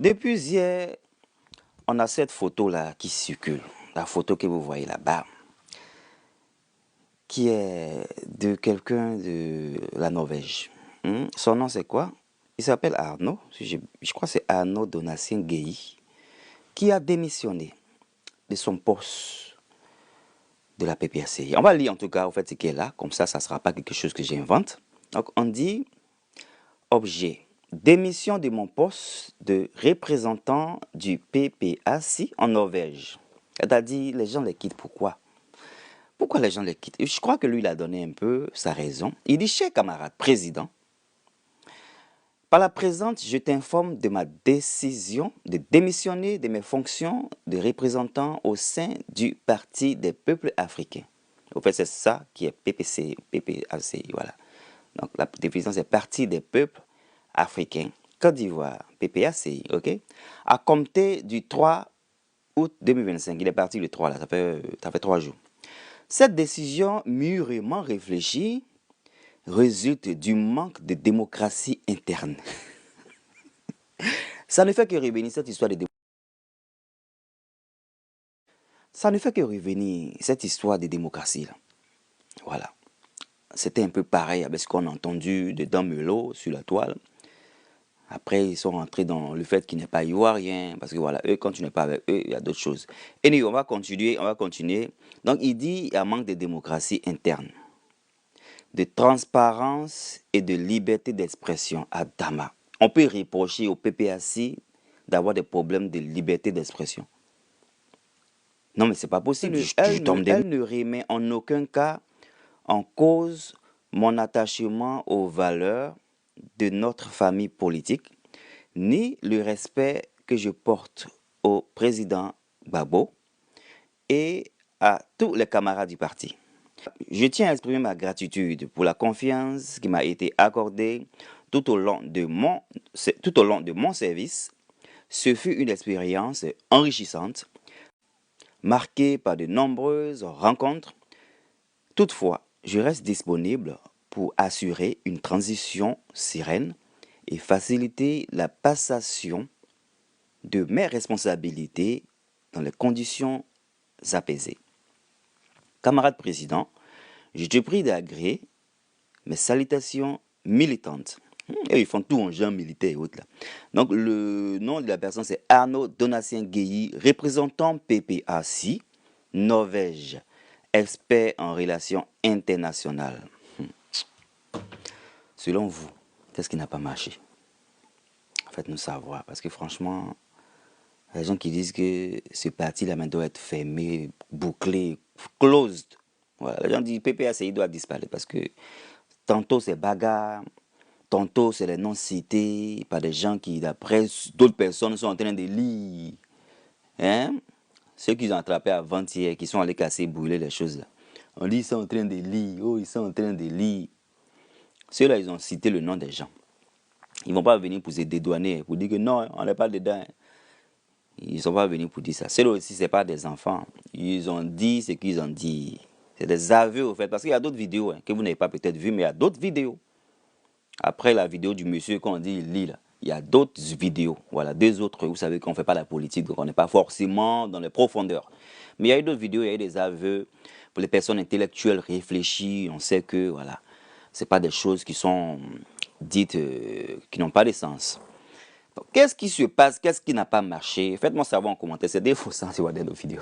Depuis hier, on a cette photo-là qui circule. La photo que vous voyez là-bas, qui est de quelqu'un de la Norvège. Son nom, c'est quoi? Il s'appelle Arnaud. Je crois que c'est Arnaud Donatien Guéhi, qui a démissionné de son poste de la PPACI. On va lire en tout cas, au fait, ce qui est là. Comme ça ne sera pas quelque chose que j'invente. Donc, on dit objet. Démission de mon poste de représentant du PPACI en Norvège. C'est-à-dire, les gens les quittent. Pourquoi? Pourquoi les gens les quittent? Je crois que lui, il a donné un peu sa raison. Il dit, cher camarade président, par la présente, je t'informe de ma décision de démissionner de mes fonctions de représentant au sein du Parti des peuples africains. Au fait, c'est ça qui est PPACI, voilà. Donc, la définition, c'est Parti des peuples africains, Côte d'Ivoire, PPACI, ok? À compter du 3 août 2025, il est parti le 3, là, ça fait 3 jours. Cette décision mûrement réfléchie résulte du manque de démocratie interne. Ça ne fait que revenir cette histoire de démocratie. Ça ne fait que revenir cette histoire de démocratie là. Voilà. C'était un peu pareil avec ce qu'on a entendu de Damelo sur la toile. Après, ils sont rentrés dans le fait qu'il n'est pas ivoirien. Parce que voilà, eux, quand tu n'es pas avec eux, il y a d'autres choses. Et nous, on va continuer. Donc, il dit qu'il y a un manque de démocratie interne, de transparence et de liberté d'expression à Dama. On peut reprocher au PPACI d'avoir des problèmes de liberté d'expression. Non, mais c'est pas possible. Elle ne remet en aucun cas en cause mon attachement aux valeurs de notre famille politique, ni le respect que je porte au président Gbagbo et à tous les camarades du parti. Je tiens à exprimer ma gratitude pour la confiance qui m'a été accordée tout au long de mon service. Ce fut une expérience enrichissante, marquée par de nombreuses rencontres. Toutefois, je reste disponible pour assurer une transition sereine et faciliter la passation de mes responsabilités dans les conditions apaisées. Camarade président, je te prie d'agréer mes salutations militantes. Et ils font tout en genre militaire et autres là. Donc le nom de la personne c'est Arnaud Donatien Guéhi, représentant PPACI, Norvège, expert en relations internationales. Selon vous, qu'est-ce qui n'a pas marché? Faites-nous savoir, parce que franchement, les gens qui disent que ce parti-là doit être fermé, bouclé, closed. Voilà, les gens disent PPACI doit disparaître parce que tantôt c'est bagarre, tantôt c'est les noms cités par des gens qui, d'après d'autres personnes, sont en train de lire. Hein? Ceux qui ont attrapé avant-hier, qui sont allés casser, brûler les choses là. On dit ils sont en train de lire, oh ils sont en train de lire. Ceux-là, ils ont cité le nom des gens. Ils ne vont pas venir pour se dédouaner, pour dire que non, on n'est pas dedans. Ils ne sont pas venus pour dire ça. Ceux-là aussi, ce n'est pas des enfants. Ils ont dit ce qu'ils ont dit. C'est des aveux, au fait. Parce qu'il y a d'autres vidéos que vous n'avez pas peut-être vues, mais il y a d'autres vidéos. Après la vidéo du monsieur qu'on dit il lit là, il y a d'autres vidéos. Voilà, deux autres. Vous savez qu'on ne fait pas la politique, donc on n'est pas forcément dans les profondeurs. Mais il y a eu d'autres vidéos, il y a eu des aveux pour les personnes intellectuelles réfléchies. On sait que, voilà, ce n'est pas des choses qui sont dites, qui n'ont pas de sens. Qu'est-ce qui se passe? Qu'est-ce qui n'a pas marché? Faites-moi savoir en commentaire. C'est des faux sens, dans nos vidéos.